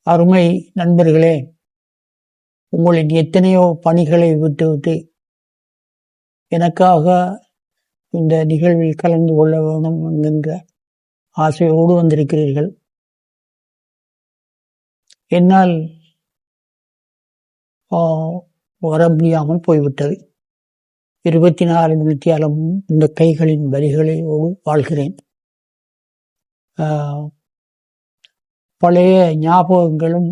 அருமை நண்பர்களே, உங்களின் எத்தனையோ பணிகளை விட்டுவிட்டு எனக்காக இந்த நிகழ்வில் கலந்து கொள்ள வேண்டும் என்கின்ற ஆசையோடு வந்திருக்கிறீர்கள். என்னால் வர முடியாமல் போய்விட்டது. 24 மணித்தியாலமும் இந்த கைகளின் வலிகளோடு வாழ்கிறேன். பழைய ஞாபகங்களும்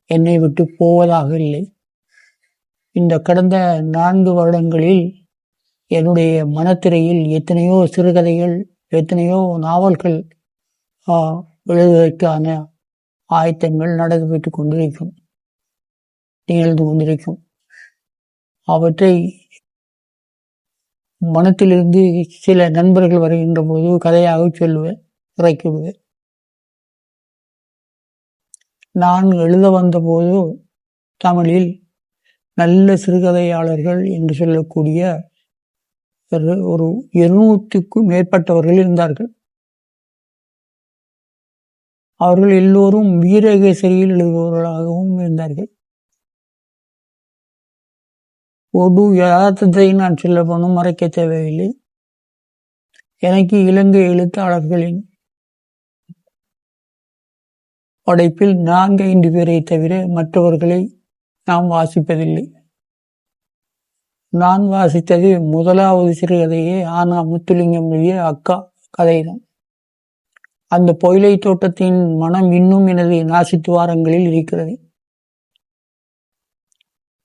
என்னை விட்டு போவதாக இல்லை. இந்த கடந்த 4 வருடங்களில் என்னுடைய மனத்திரையில் எத்தனையோ சிறுகதைகள், எத்தனையோ நாவல்கள் எழுதுவதற்கான ஆயத்தங்கள் நிகழ்ந்து கொண்டிருக்கும். அவற்றை மனத்திலிருந்து சில நண்பர்கள் வருகின்ற போது கதையாக சொல்லுவேன், இறக்கிவிடுவேன். நான் எழுத வந்தபோது தமிழில் நல்ல சிறுகதையாளர்கள் என்று சொல்லக்கூடிய ஒரு 200க்கும் மேற்பட்டவர்கள் இருந்தார்கள். அவர்கள் எல்லோரும் வீரகேசரியில் எழுதுபவர்களாகவும் இருந்தார்கள். ஒரு யதார்த்தத்தை நான் சொல்ல போனும் மறைக்க தேவையில்லை. எனக்கு இலங்கை எழுத்தாளர்களின் படைப்பில் 4-5 பேரை தவிர மற்றவர்களை நாம் வாசிப்பதில்லை. நான் வாசித்தது முதலாவது சிறுகதையே ஆனா முத்துலிங்கம் எழுதிய அக்கா கதைதான். அந்த பொயிலை தோட்டத்தின் மனம் இன்னும் எனது நாசித்துவாரங்களில் இருக்கிறது.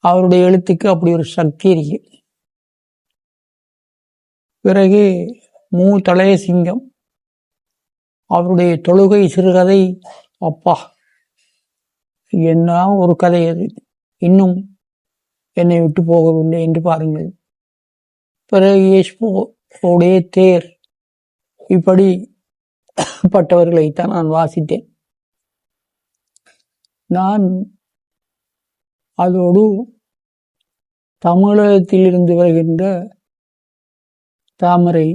அவருடைய எழுத்துக்கு அப்படி ஒரு சக்தி இருக்கு. பிறகு தளையசிங்கம், அவருடைய தொழுகை சிறுகதை, அப்பா என்ன ஒரு கதை அது, இன்னும் என்னை விட்டு போகவில்லை என்று பாருங்கள். பிறகு தேர், இப்படி பட்டவர்களைத்தான் நான் வாசித்தேன். நான் அதோடு தமிழகத்தில் இருந்து வருகின்ற தாமரை,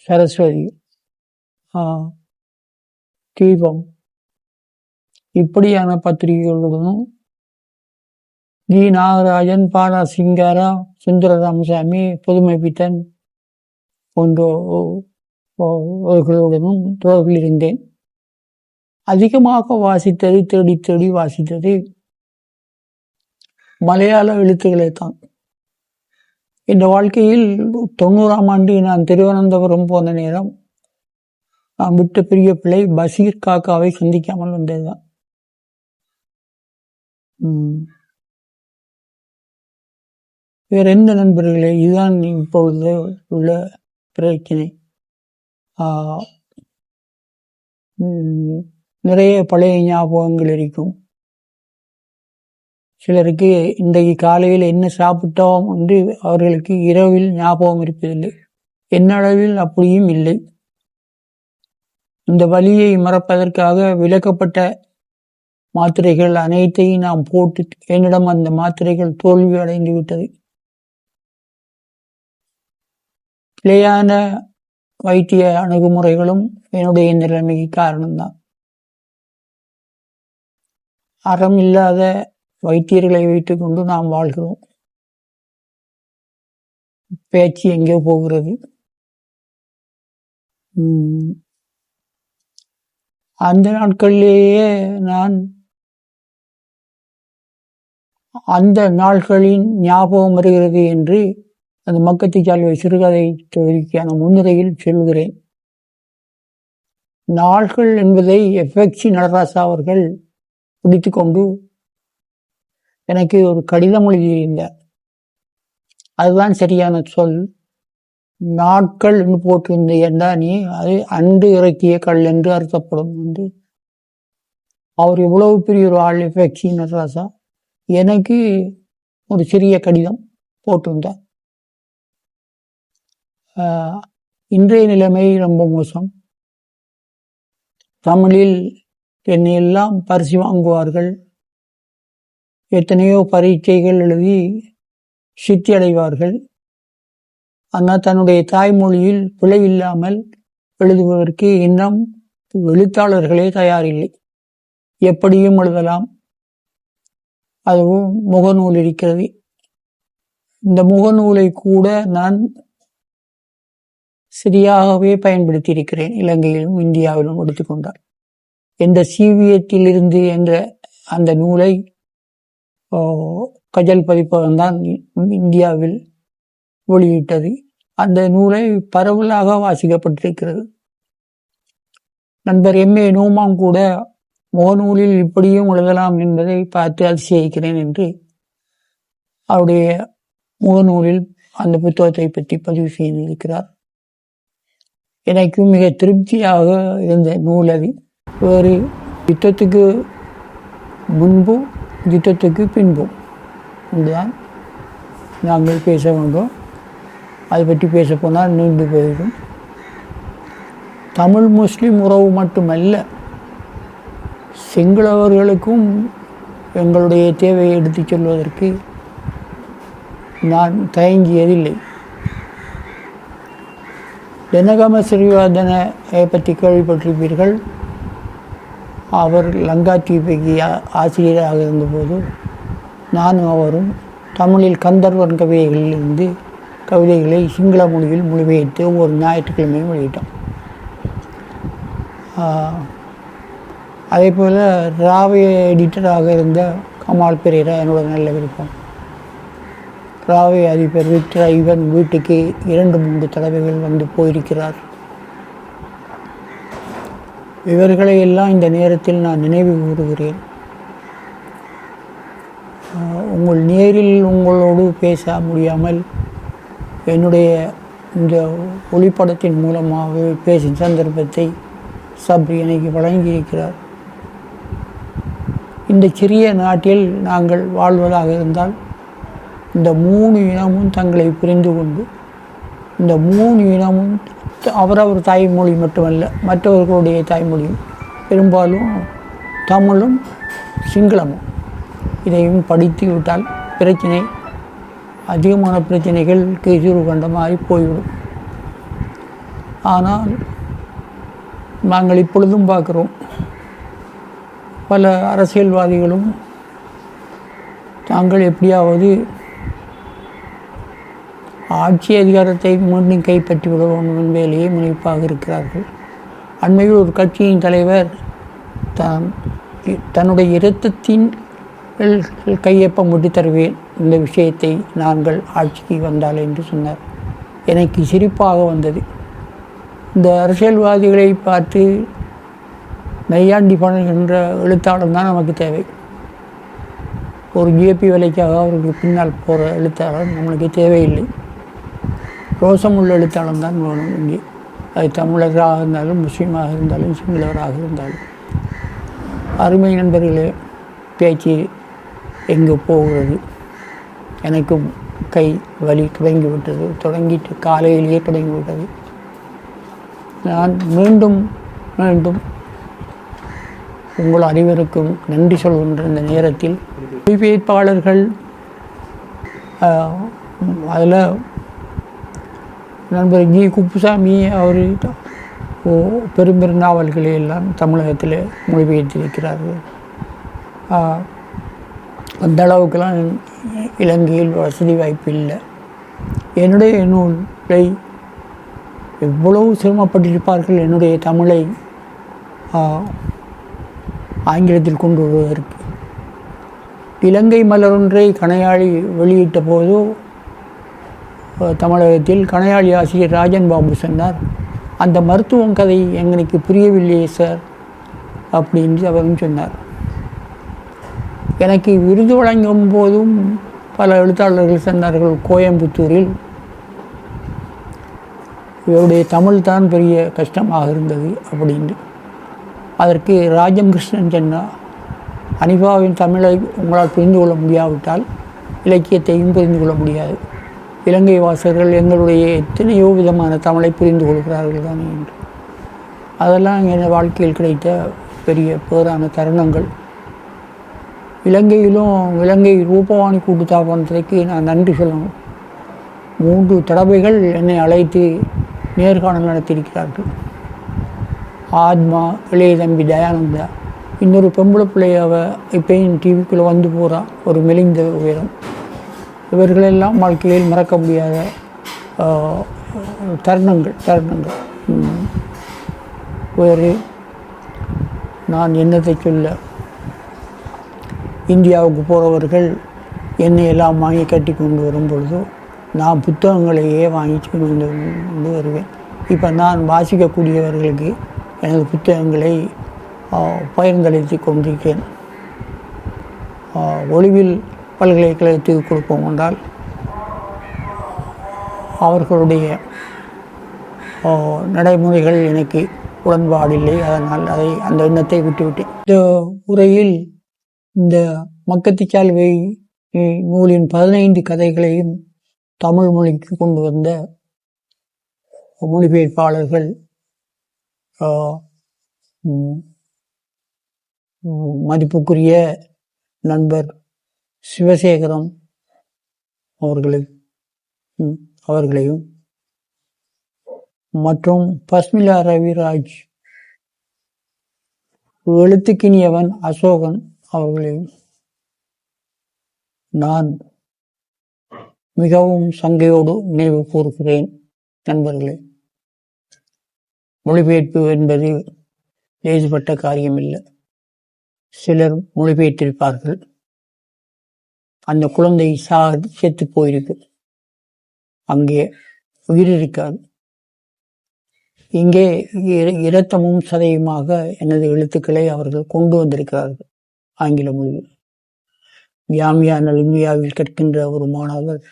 சரஸ்வதி, தீபம், இப்படியான பத்திரிகைகளுடனும் ஜி நாகராஜன், பாலா சிங்காரா, சுந்தர ராமசாமி, புதுமை பித்தன் போன்றவர்களுடனும் தொடர்பில் இருந்தேன். அதிகமாக வாசித்தது, தேடி தேடி வாசித்தது மலையாள எழுத்துக்களைத்தான். இந்த வாழ்க்கையில் 90ஆம் ஆண்டு நான் திருவனந்தபுரம் போன நேரம் நான் விட்ட பெரிய பிள்ளை பஷீர் காக்காவை சந்திக்காமல் வந்ததுதான். வேற என்ன நண்பர்களே, இதுதான் இப்பொழுது உள்ள பிரச்சனை. நிறைய பழைய ஞாபகங்கள் இருக்கும். சிலருக்கு இன்றைக்கு காலையில் என்ன சாப்பிட்டோம் என்று அவர்களுக்கு இரவில் ஞாபகம் இருப்பதில்லை. என்னளவில் அப்படியும் இல்லை. இந்த வலியை மறப்பதற்காக விலக்கப்பட்ட மாத்திரைகள் அனைத்தையும் நாம் போட்டு என்னிடம் அந்த மாத்திரைகள் தோல்வி அடைந்து விட்டது. பிழையான வைத்திய அணுகுமுறைகளும் என்னுடைய நிலைமைக்கு காரணம்தான். அறம் இல்லாத வைத்தியர்களை வைத்துக் கொண்டு நாம் வாழ்கிறோம். பேச்சு எங்கே போகிறது? அந்த நாட்களிலேயே நான் அந்த நாள்களின் ஞாபகம் வருகிறது என்று அந்த மக்கத்தி சால்வை சிறுகதை தொகுதிக்கான முன்னுரையில் சொல்கிறேன். நாள்கள் என்பதை FX நடராசா அவர்கள் பிடித்து கொண்டு எனக்கு ஒரு கடிதம் எழுதியிருந்தார். அதுதான் சரியான சொல். நாட்கள் என்று போட்டிருந்த ஏண்டா நீ அது அன்று இறக்கிய கல் என்று அர்த்தப்படும் என்று. அவர் எவ்வளவு பெரிய ஒரு ஆள் FX நடராசா. எனக்கு ஒரு சிறிய கடிதம் போட்டிருந்தார். இன்றைய நிலைமை ரொம்ப மோசம். தமிழில் என்னை எல்லாம் பரிசு வாங்குவார்கள். எத்தனையோ பரீட்சைகள் எழுதி சித்தி அடைவார்கள். ஆனால் தன்னுடைய தாய்மொழியில் பிழை இல்லாமல் எழுதுவதற்கு இன்னும் எழுத்தாளர்களே தயாரில்லை. எப்படியும் எழுதலாம். அதுவும் முகநூல் இருக்கிறது. இந்த முகநூலை கூட நான் சரியாகவே பயன்படுத்தி இருக்கிறேன். இலங்கையிலும் இந்தியாவிலும் எடுத்துக்கொண்டார். எந்த சீவியத்திலிருந்து என்ற அந்த நூலை கஜல் பதிப்பகம்தான் இந்தியாவில் வெளியிட்டது. அந்த நூலை பரவலாக வாசிக்கப்பட்டிருக்கிறது. நண்பர் எம்.ஏ. நோமான் கூட முகநூலில் இப்படியும் எழுதலாம் என்பதை பார்த்து அதிசயிக்கிறேன் என்று அவருடைய முகநூலில் அந்த புத்தகத்தை பற்றி பதிவு செய்திருக்கிறார். எனக்கும் மிக திருப்தியாக இருந்த நூல் அது. வேறு யுத்தத்துக்கு முன்பும் யுத்தத்துக்கு பின்பும் என்றுதான் நாங்கள் பேச வேண்டும். அதை பற்றி பேச போனால் நீண்டு போயிடும். தமிழ் முஸ்லிம் உறவு மட்டுமல்ல, சிங்களவர்களுக்கும் எங்களுடைய தேவையை எடுத்துச் சொல்வதற்கு நான் தயங்கியதில்லை. ஜனகம சிறிவர்தனையை பற்றி கேள்விப்பட்டிருப்பீர்கள். அவர் லங்கா தீபைக்கு ஆசிரியராக இருந்தபோது நானும் அவரும் தமிழில் கந்தர்வன் கவிதைகளிலிருந்து கவிதைகளை சிங்கள மொழியில் மொழிபெயர்த்து ஒவ்வொரு ஞாயிற்றுக்கிழமையும் வெளியிட்டோம். அதே போல் ராவே எடிட்டராக இருந்த கமால் பெரேரா என்னோட நல்ல விருப்பம். ராவே அதிபர் விக்டர் ஐவன் வீட்டுக்கு 2-3 தடவைகள் வந்து போயிருக்கிறார். இவர்களை எல்லாம் இந்த நேரத்தில் நான் நினைவு கூறுகிறேன். உங்கள் நேரில் உங்களோடு பேச முடியாமல் என்னுடைய இந்த ஒளிப்படத்தின் மூலமாக பேசும் சந்தர்ப்பத்தை சப்ரி எனக்கு வழங்கியிருக்கிறார். இந்த சிறிய நாட்டில் நாங்கள் வாழ்வதாக இருந்தால் இந்த 3 இனமும் தங்களை புரிந்து கொண்டு, இந்த 3 இனமும் அவரவர் தாய்மொழி மட்டுமல்ல, மற்றவர்களுடைய தாய்மொழியும் பெரும்பாலும் தமிழும் சிங்களமும் இதையும் படித்து விட்டால் பிரச்சனை, அதிகமான பிரச்சனைகளுக்கு தீர்வு கண்ட மாதிரி போய்விடும். ஆனால் நாங்கள் இப்பொழுதும் பார்க்கிறோம், பல அரசியல்வாதிகளும் தாங்கள் எப்படியாவது ஆட்சி அதிகாரத்தை மீண்டும் கைப்பற்றி விட வேண்டும் என்பதிலேயே முனைப்பாக இருக்கிறார்கள். அண்மையில் ஒரு கட்சியின் தலைவர் தன்னுடைய இரத்தத்தின் கையொப்பம் விட்டு தருவேன் இந்த விஷயத்தை நாங்கள் ஆட்சிக்கு வந்தால் என்று சொன்னார். எனக்கு சிரிப்பாக வந்தது. இந்த அரசியல்வாதிகளை பார்த்து நையாண்டி பண்ணுகின்ற எழுத்தாளர் தான் நமக்கு தேவை. ஒரு ஜேபி வேலைக்காக அவருக்கு பின்னால் போகிற எழுத்தாளர் நம்மளுக்கு தேவையில்லை. ரோசமுள்ள எழுத்தாளர் தான் வேணும் இங்கே. அது தமிழராக இருந்தாலும், முஸ்லீமாக இருந்தாலும், சிங்களவராக இருந்தாலும். அருமை நண்பர்களே, பேச்சு எங்கே போகிறது? எனக்கும் கை வலி தொடங்கிவிட்டது. தொடங்கிட்டு காலையிலேயே தொடங்கிவிட்டது. நான் மீண்டும் உங்கள் அனைவருக்கும் நன்றி சொல்கின்ற இந்த நேரத்தில் மொழிபெயர்ப்பாளர்கள், அதில் நண்பர் ஜி குப்புசாமி அவர் பெரும் நாவல்களை எல்லாம் தமிழகத்தில் மொழிபெயர்த்திருக்கிறார்கள். அந்த அளவுக்கெல்லாம் இலங்கையில் வசதி வாய்ப்பு இல்லை. என்னுடைய நூலை எவ்வளவு சிரமப்பட்டிருப்பார்கள் என்னுடைய தமிழை ஆங்கிலத்தில் கொண்டு வருவதற்கு. இலங்கை மலரொன்றை கணையாழி வெளியிட்ட போது தமிழகத்தில் கணையாழி ஆசிரியர் ராஜன் பாபு சொன்னார், அந்த மருத்துவம் கதை எங்களுக்கு புரியவில்லையே சார் அப்படின்னு அவரும் சொன்னார். எனக்கு விருது வழங்கும் போதும் பல எழுத்தாளர்கள் சொன்னார்கள், கோயம்புத்தூரில் இவருடைய தமிழ் தான் பெரிய கஷ்டமாக இருந்தது அப்படின்னு. அதற்கு ராஜம் கிருஷ்ணன் சொன்னார், அனிபாவின் தமிழை உங்களால் புரிந்து கொள்ள முடியாவிட்டால் இலக்கியத்தையும் புரிந்து கொள்ள முடியாது. இலங்கை வாசகர்கள் எங்களுடைய எத்தனையோ விதமான தமிழை புரிந்து கொள்கிறார்கள் தானே என்று. அதெல்லாம் என் வாழ்க்கையில் கிடைத்த பெரிய பேரான தருணங்கள். இலங்கை ரூபவாணி கூட்டுத்தாபனத்திற்கு நான் நன்றி சொல்லணும். 3 தடவைகள் என்னை அழைத்து நேர்காணல் நடத்தியிருக்கிறார்கள். ஆத்மா, இளைய தம்பி தயானந்தா இன்னொரு பொம்பளை பிள்ளையாவ இப்பயும் டிவிக்குள்ளே வந்து போகிறா, ஒரு மெலிந்த உயரம். இவர்களெல்லாம் வாழ்க்கையில் மறக்க முடியாத தருணங்கள். வேறு நான் என்னத்தை சொல்ல, இந்தியாவுக்கு போகிறவர்கள் என்னை எல்லாம் வாங்கி கட்டி கொண்டு வரும் பொழுது நான் புத்தகங்களையே வாங்கி கொண்டு வருவேன். இப்போ நான் வாசிக்கக்கூடியவர்களுக்கு எனது புத்தகங்களை பகிர்ந்தளித்து கொண்டிருக்கிறேன். ஒளிவில் பல்கலைக்கழகத்துக்கு கொடுப்போம் என்றால் அவர்களுடைய நடைமுறைகள் எனக்கு உடன்பாடில்லை. அதனால் அந்த எண்ணத்தை விட்டுவிட்டேன். இந்த உரையில் இந்த மக்கத்திச்சால்வை நூலின் 15 கதைகளையும் தமிழ் மொழிக்கு கொண்டு வந்த மொழிபெயர்ப்பாளர்கள் மதிப்புக்குரிய நண்பர் சிவசேகரம் அவர்களையும் மற்றும் பஸ்மிலா ரவிராஜ், எழுத்துக்கினியவன் அசோகன் அவர்களையும் நான் மிகவும் சங்கையோடு நினைவு கூறுகிறேன். நண்பர்களே, மொழிபெயர்ப்பு என்பது லேசுபட்ட காரியமில்லை. சிலர் மொழிபெயர்த்திருப்பார்கள், அந்த குழந்தை செத்து போயிருக்கு, அங்கே உயிர் இருக்காது. இங்கே இரத்தமும் சதையுமாக எனது எழுத்துக்களை அவர்கள் கொண்டு வந்திருக்கிறார்கள் ஆங்கில மொழியில். ஜாமியா நல்மியாவில் கற்கின்ற ஒரு மாணவர்,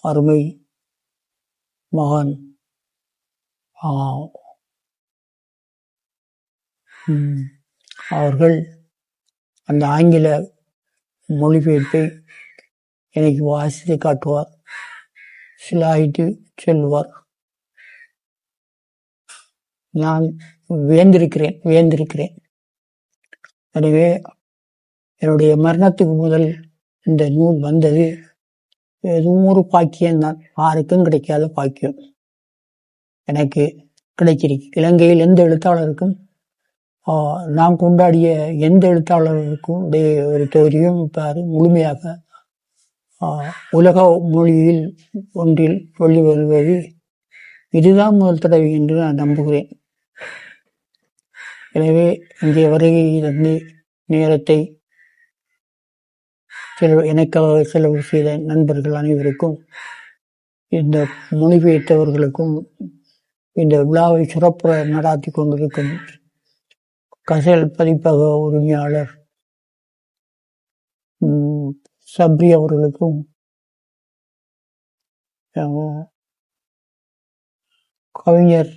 அருமை மகான் அவர்கள் அந்த ஆங்கில மொழிபெயர்ப்பை எனக்கு வாசித்து காட்டுவார், சிலாயிட்டு சொல்லுவார். நான் வியந்திருக்கிறேன். எனவே என்னுடைய மரணத்துக்கு முதல் இந்த நூல் வந்தது எதுவும் ஒரு பாக்கியம்தான், யாருக்கும் கிடைக்காத பாக்கியம் எனக்கு கிடைச்சிருக்கு. இலங்கையில் எந்த எழுத்தாளருக்கும், நான் கொண்டாடிய எந்த எழுத்தாளருக்கும் ஒரு தொகுதியும் இப்போ முழுமையாக உலக மொழியில் ஒன்றில் சொல்லி வருவது இதுதான் முதல் தடவை என்று நான் நம்புகிறேன். எனவே இங்கே வருகையிலிருந்து நேரத்தை எனக்காக செலவு செய்த நண்பர்கள் அனைவருக்கும், இந்த மொழிபெயர்த்தவர்களுக்கும், இந்த விழாவை சிறப்புற நடாத்தி கொண்டிருக்கும் கசல் பதிப்பக உரிமையாளர் சப்ரி அவர்களுக்கும், கவிஞர்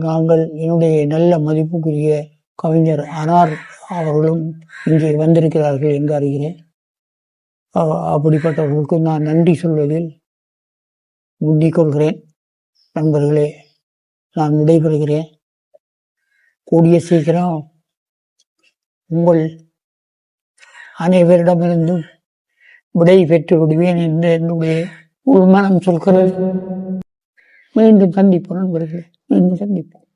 நாங்கள் என்னுடைய நல்ல மதிப்புக்குரிய கவிஞர் அனார் அவர்களும் இங்கே வந்திருக்கிறார்கள் என்று அறிகிறேன். அப்படிப்பட்டவர்களுக்கு நான் நன்றி சொல்வதில் முந்திக் கொள்கிறேன். நண்பர்களே, நான் விடைபெறுகிறேன். கூடிய சீக்கிரம் உங்கள் அனைவரிடமிருந்தும் விடை பெற்று விடுவேன் என்று என்னுடைய உள்மனம் சொல்கிறது. மீண்டும் சந்திப்போம் நண்பர்களே, மீண்டும் சந்திப்போம்.